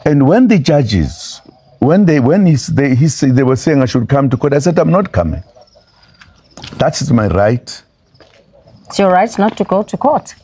And when the judges, they were saying I should come to court, I said, I'm not coming. That is my right. It's your right not to go to court.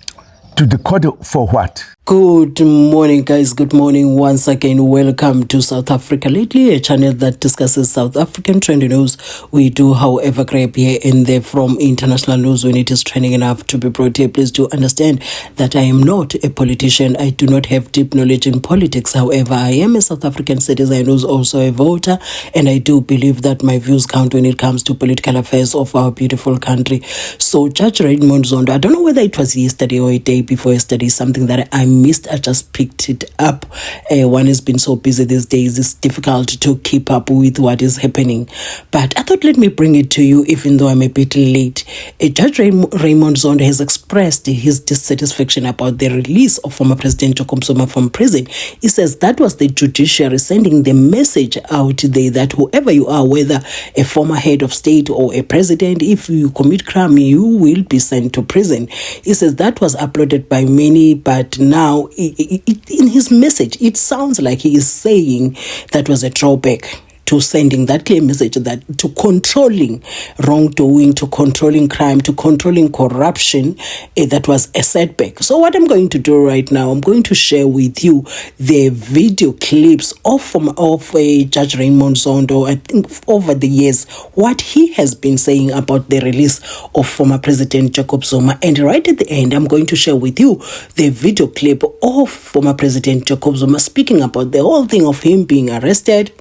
To the court for what? Good morning, guys. Good morning once again. Welcome to South Africa Lately, a channel that discusses South African trending news. We do, however, grab here and there from international news when it is trending enough to be brought here. Please do understand that I am not a politician. I do not have deep knowledge in politics. However, I am a South African citizen who's also a voter, and I do believe that my views count when it comes to political affairs of our beautiful country. So, Judge Raymond Zondo, I don't know whether it was yesterday or a day before yesterday, something that I missed. I just picked it up. One has been so busy these days, it's difficult to keep up with what is happening. But I thought, let me bring it to you, even though I'm a bit late. Judge Raymond Zondo has expressed his dissatisfaction about the release of former President Jacob Zuma from prison. He says that was the judiciary sending the message out there that whoever you are, whether a former head of state or a president, if you commit crime, you will be sent to prison. He says that was uploaded by many, but now in his message, it sounds like he is saying that was a drawback to sending that clear message, that to controlling wrongdoing, to controlling crime, to controlling corruption, that was a setback. So what I'm going to do right now, I'm going to share with you the video clips of Judge Raymond Zondo, I think over the years, what he has been saying about the release of former President Jacob Zuma. And right at the end, I'm going to share with you the video clip of former President Jacob Zuma speaking about the whole thing of him being arrested,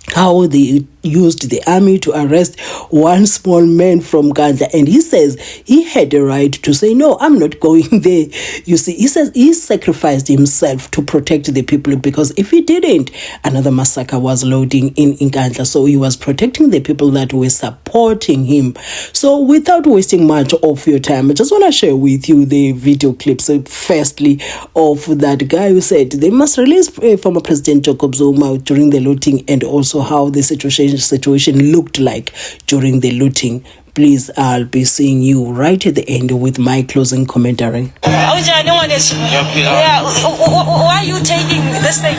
how they used the army to arrest one small man from Ghana, and he says he had a right to say, no, I'm not going there. You see, he says he sacrificed himself to protect the people, because if he didn't, another massacre was loading in Ghana. So he was protecting the people that were supporting him. So without wasting much of your time, I just want to share with you the video clips, firstly, of that guy who said they must release former President Jacob Zuma during the looting, and also how the situation looked like during the looting. Please, I'll be seeing you right at the end with my closing commentary. Why are you taking this thing?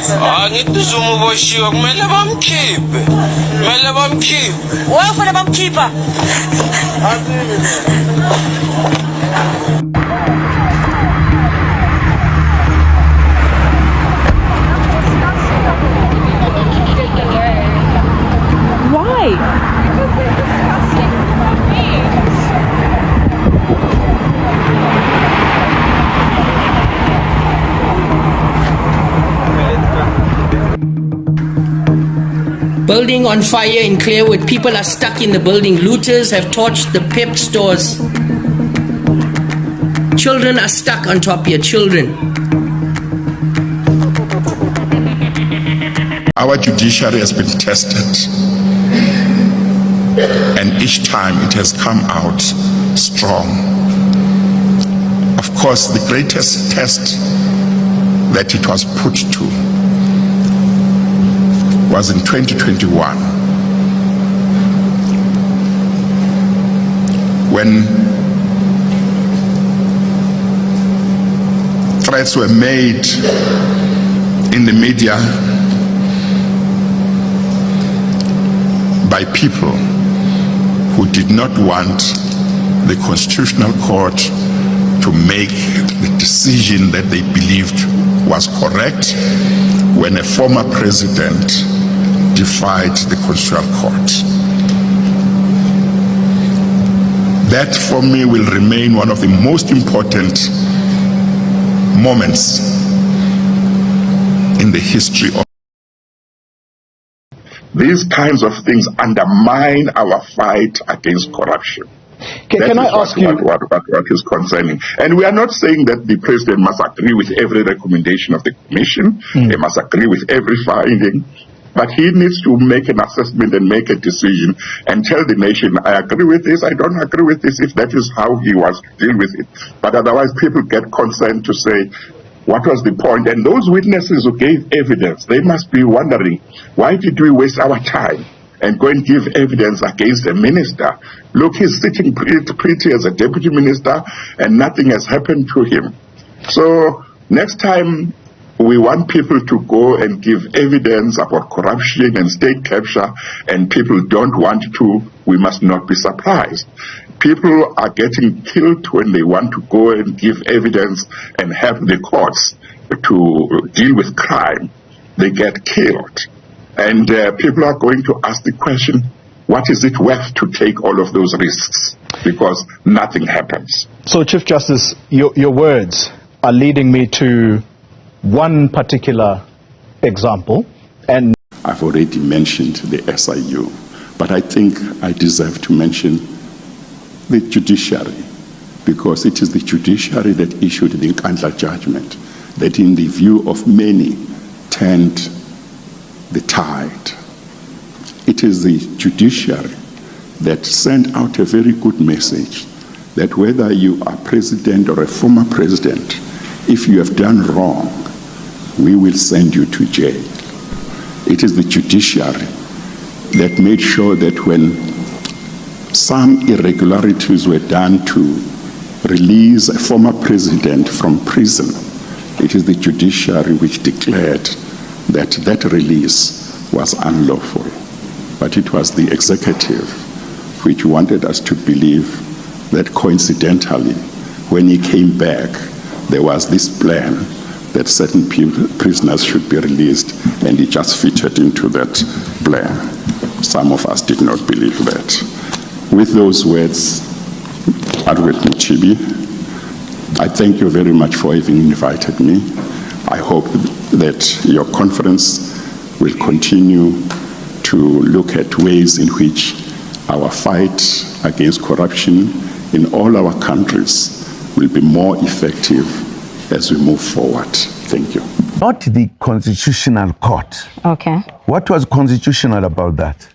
Building on fire in Clearwood. People are stuck in the building. Looters have torched the PEP stores. Children are stuck on top here. Children. Our judiciary has been tested, and each time it has come out strong. Of course, the greatest test that it was put to was in 2021, when threats were made in the media by people who did not want the Constitutional Court to make the decision that they believed was correct when a former president defied the Constitutional Court. That, for me, will remain one of the most important moments in the history of. These kinds of things undermine our fight against corruption. Can I ask you what is concerning? And we are not saying that the president must agree with every recommendation of the commission. He must agree with every finding. But he needs to make an assessment and make a decision and tell the nation, I agree with this, I don't agree with this, if that is how he was to deal with it. But otherwise people get concerned to say, what was the point? And those witnesses who gave evidence, they must be wondering, why did we waste our time and go and give evidence against a minister? Look, he's sitting pretty as a deputy minister and nothing has happened to him. So next time we want people to go and give evidence about corruption and state capture, and people don't want to, we must not be surprised. People are getting killed when they want to go and give evidence and help the courts to deal with crime. They get killed. And people are going to ask the question, what is it worth to take all of those risks? Because nothing happens. So, Chief Justice, your words are leading me to one particular example, and I've already mentioned the SIU, but I think I deserve to mention the judiciary, because it is the judiciary that issued the Nkandla judgment that, in the view of many, turned the tide. It is the judiciary that sent out a very good message that whether you are president or a former president, if you have done wrong, we will send you to jail. It is the judiciary that made sure that when some irregularities were done to release a former president from prison, it is the judiciary which declared that that release was unlawful. But it was the executive which wanted us to believe that coincidentally, when he came back, there was this plan that certain prisoners should be released, and he just fitted into that plan. Some of us did not believe that. With those words, Advocate Mchibi, I thank you very much for having invited me. I hope that your conference will continue to look at ways in which our fight against corruption in all our countries will be more effective as we move forward. Thank you. Not the Constitutional Court. Okay. What was constitutional about that?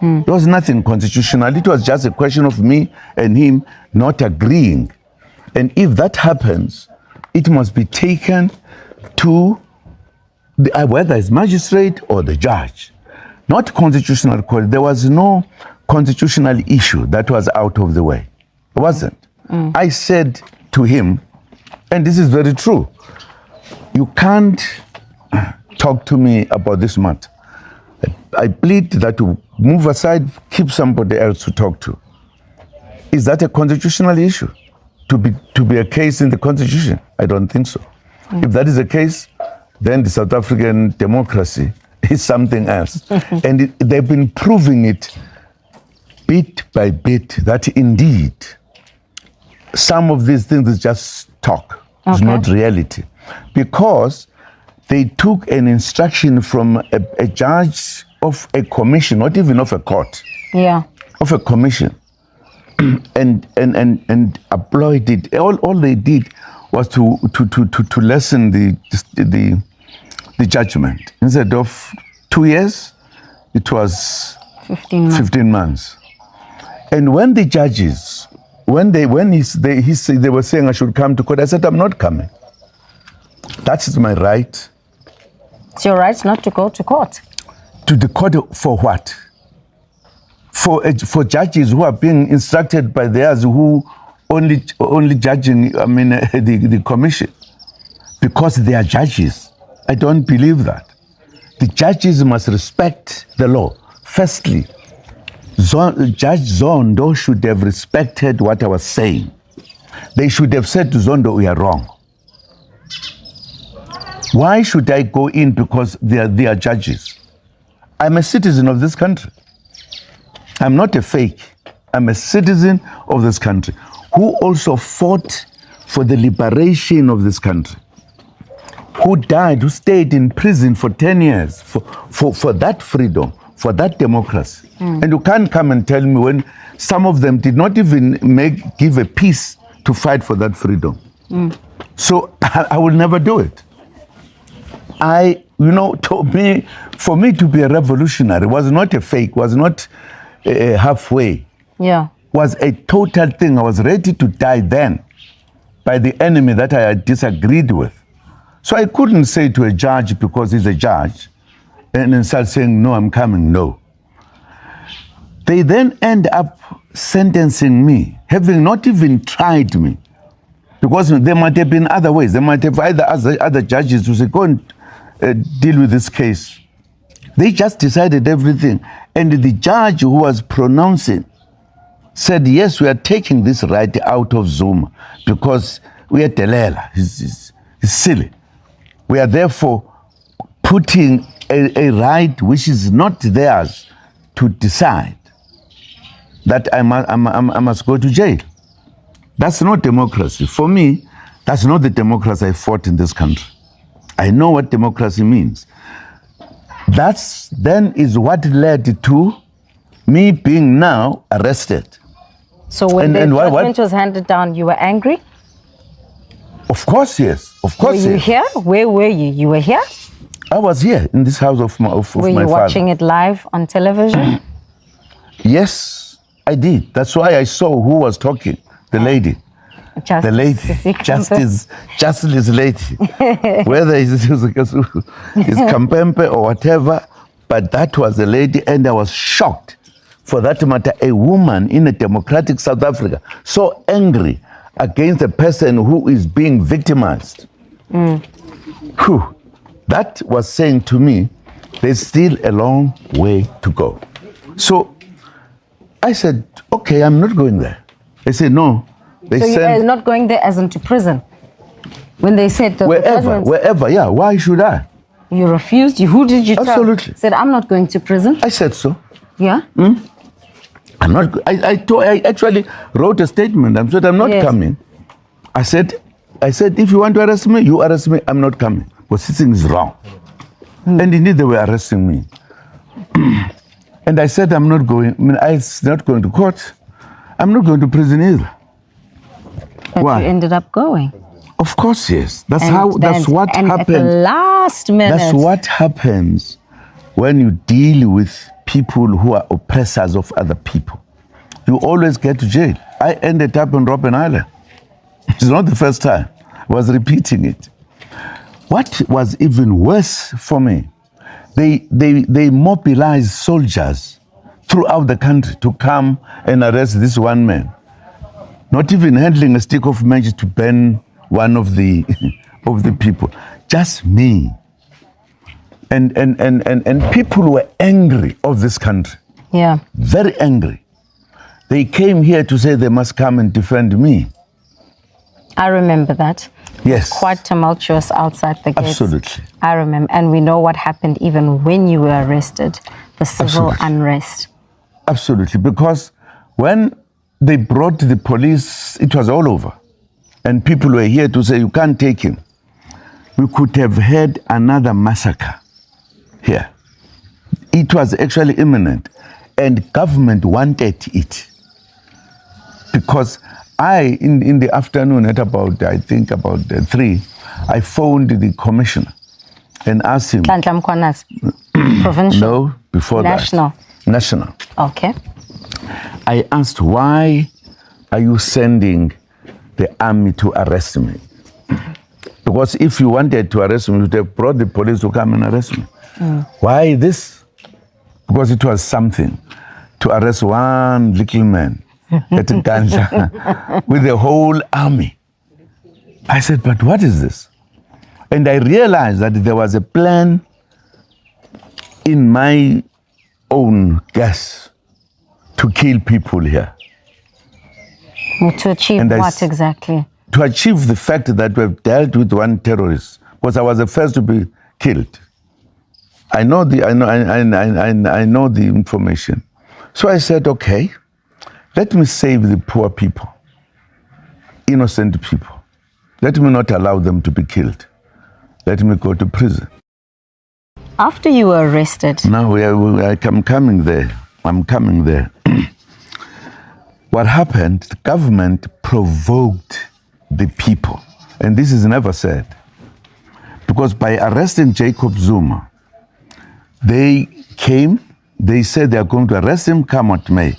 There was nothing constitutional. It was just a question of me and him not agreeing. And if that happens, it must be taken to whether it's magistrate or the judge. Not constitutional court. There was no constitutional issue that was out of the way. It wasn't. I said to him, and this is very true, you can't talk to me about this matter. I plead that to move aside, keep somebody else to talk to. Is that a constitutional issue? To be a case in the Constitution? I don't think so. If that is the case, then the South African democracy is something else. And they've been proving it bit by bit that indeed some of these things is just talk. It's not reality. Because they took an instruction from a judge of a commission, not even of a court. Yeah. Of a commission. and applied it. All they did was to lessen the judgment. Instead of 2 years, it was 15 months. And when the judges, when they were saying I should come to court, I said I'm not coming. That is my right. It's your right not to go to court. To the court for what? For judges who are being instructed by theirs who only judging, the commission, because they are judges. I don't believe that. The judges must respect the law. Firstly, Judge Zondo should have respected what I was saying. They should have said to Zondo, we are wrong. Why should I go in because they are judges? I'm a citizen of this country. I'm not a fake. I'm a citizen of this country who also fought for the liberation of this country, who died, who stayed in prison for 10 years for that freedom, for that democracy. And you can't come and tell me when some of them did not even give a peace to fight for that freedom. So I will never do it. For me to be a revolutionary was not a fake, was not halfway. Yeah. Was a total thing. I was ready to die then by the enemy that I had disagreed with. So I couldn't say to a judge because he's a judge and then start saying, no, I'm coming, no. They then end up sentencing me, having not even tried me. Because there might have been other ways. There might have either other judges who say, go and deal with this case. They just decided everything. And the judge who was pronouncing said, yes, we are taking this right out of Zuma because we are Delela. He's silly. We are therefore putting a right which is not theirs to decide that I must go to jail. That's not democracy. For me, that's not the democracy I fought in this country. I know what democracy means. That's then is what led to me being now arrested. So when the judgment was handed down, you were angry? Of course, yes. Of course, Were you here? Where were you? You were here? I was here in this house of my father. Were you watching it live on television? Yes, I did. That's why I saw who was talking. The lady. The lady. Justice lady. Whether it's Kampempe or whatever, but that was the lady, and I was shocked. For that matter, a woman in a democratic South Africa, so angry against a person who is being victimized. Whew. That was saying to me, there's still a long way to go. So I said, okay, I'm not going there. They said, no. They so you're not going there as into prison? When they said the wherever, yeah. Why should I? You refused? Who did you tell? Absolutely. Said, I'm not going to prison? I said so. Yeah? I'm not. I actually wrote a statement. I said, I'm not coming. I said, if you want to arrest me, you arrest me. I'm not coming. Because this thing is wrong. And indeed, they were arresting me. And I said, I'm not going. I mean, I'm not going to court. I'm not going to prison either. But Why? you ended up going. Of course, yes. That's what happened. At the last minute. That's what happens when you deal with people who are oppressors of other people. You always get to jail. I ended up on Robben Island. It's not the first time. I was repeating it. What was even worse for me, they mobilized soldiers throughout the country to come and arrest this one man. Not even handling a stick of matches to burn one of the people. Just me. And people were angry of this country. Yeah. Very angry. They came here to say they must come and defend me. I remember that. Yes. Quite tumultuous outside the gates. Absolutely. I remember. And we know what happened even when you were arrested. The civil unrest. Absolutely. Because when they brought the police, it was all over. And people were here to say, you can't take him. We could have had another massacre here. It was actually imminent. And government wanted it. Because in the afternoon at about 3, I phoned the commissioner and asked him. Provincial? No, before National. that. National. Okay. I asked, why are you sending the army to arrest me? Because if you wanted to arrest me, you would have brought the police to come and arrest me. Why this? Because it was something to arrest one little man at Ganja with the whole army. I said, but what is this? And I realized that there was a plan in my own guess to kill people here. To achieve what exactly? To achieve the fact that we've dealt with one terrorist, because I was the first to be killed. I know the information. So I said, okay, let me save the poor people, innocent people. Let me not allow them to be killed. Let me go to prison. After you were arrested. Now I'm coming there. I'm coming there. What happened, the government provoked the people. And this is never said. Because by arresting Jacob Zuma, they came, they said they are going to arrest him, come what may.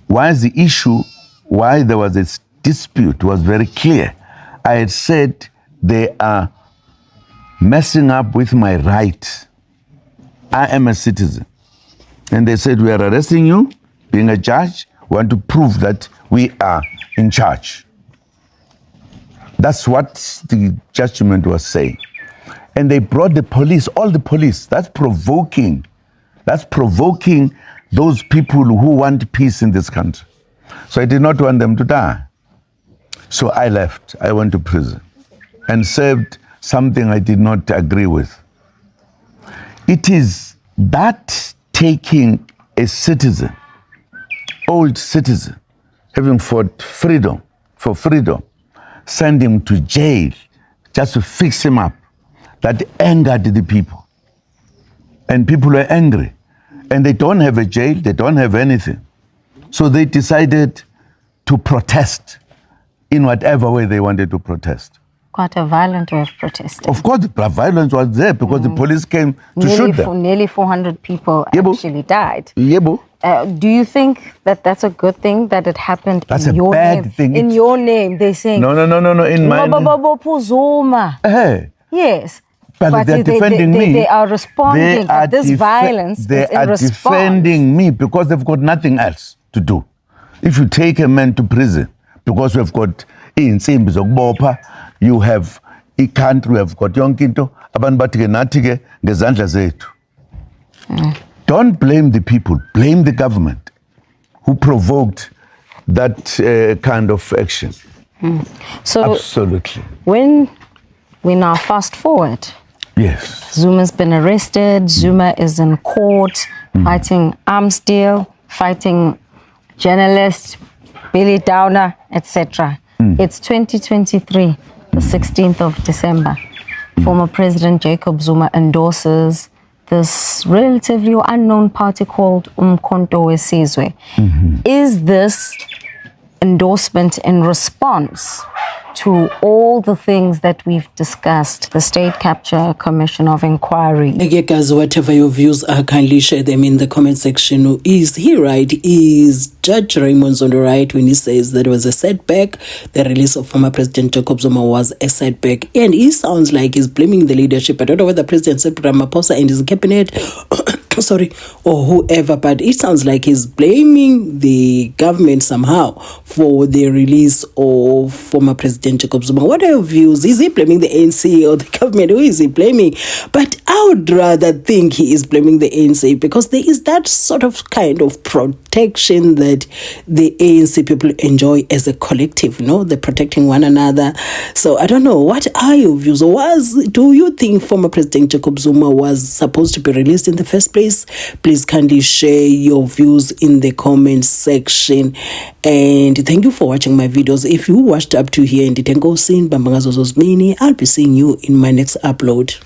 Why is the issue, why there was a dispute was very clear. I had said they are messing up with my rights. I am a citizen. And they said, we are arresting you, being a judge, we want to prove that we are in charge. That's what the judgment was saying. And they brought the police, all the police. That's provoking. That's provoking those people who want peace in this country. So I did not want them to die. So I left. I went to prison and served something I did not agree with. It is that taking a citizen, old citizen, having fought freedom, for freedom, send him to jail just to fix him up, that angered the people. And people were angry. And they don't have a jail, they don't have anything. So they decided to protest in whatever way they wanted to protest. Quite a violent way of protesting. Of course, the violence was there because the police came to shoot them. Nearly 400 people actually died. Yebo. Do you think that that's a good thing that it happened That's in a your bad name? thing. In your name, they're saying. No. In my name. Zuma. Hey. Yes. But they're defending me. They are responding. But this violence they is in are response. defending me because they've got nothing else to do. If you take a man to prison, because we've got insimbi zokubopha, you have a country, we have got yonke into, abantu bathi ke nathi ke ngezandla zethu. Don't blame the people, blame the government who provoked that kind of action. So absolutely. When we now fast forward, yes, Zuma's been arrested. Zuma is in court fighting arms deal, fighting journalists, Billy Downer, etc. It's 2023, the 16th of December. Former President Jacob Zuma endorses this relatively unknown party called Umkhonto weSizwe. Is this endorsement in response to all the things that we've discussed, the State Capture Commission of Inquiry? Again, guys, whatever your views are, kindly share them in the comment section. Is he right? Is Judge Raymond Zondo right when he says that it was a setback? The release of former President Jacob Zuma was a setback. And he sounds like he's blaming the leadership. I don't know whether President Cyril Ramaphosa and his cabinet or whoever, but it sounds like he's blaming the government somehow for the release of former President Jacob Zuma. What are your views? Is he blaming the ANC or the government? Who is he blaming? But I would rather think he is blaming the ANC, because there is that sort of kind of protection that the ANC people enjoy as a collective, they're protecting one another. So I don't know, what are your views? Do you think former President Jacob Zuma was supposed to be released in the first place? Please kindly share your views in the comment section. And thank you for watching my videos. If you watched up to here and didn't go see Bambangazozo's mini, I'll be seeing you in my next upload.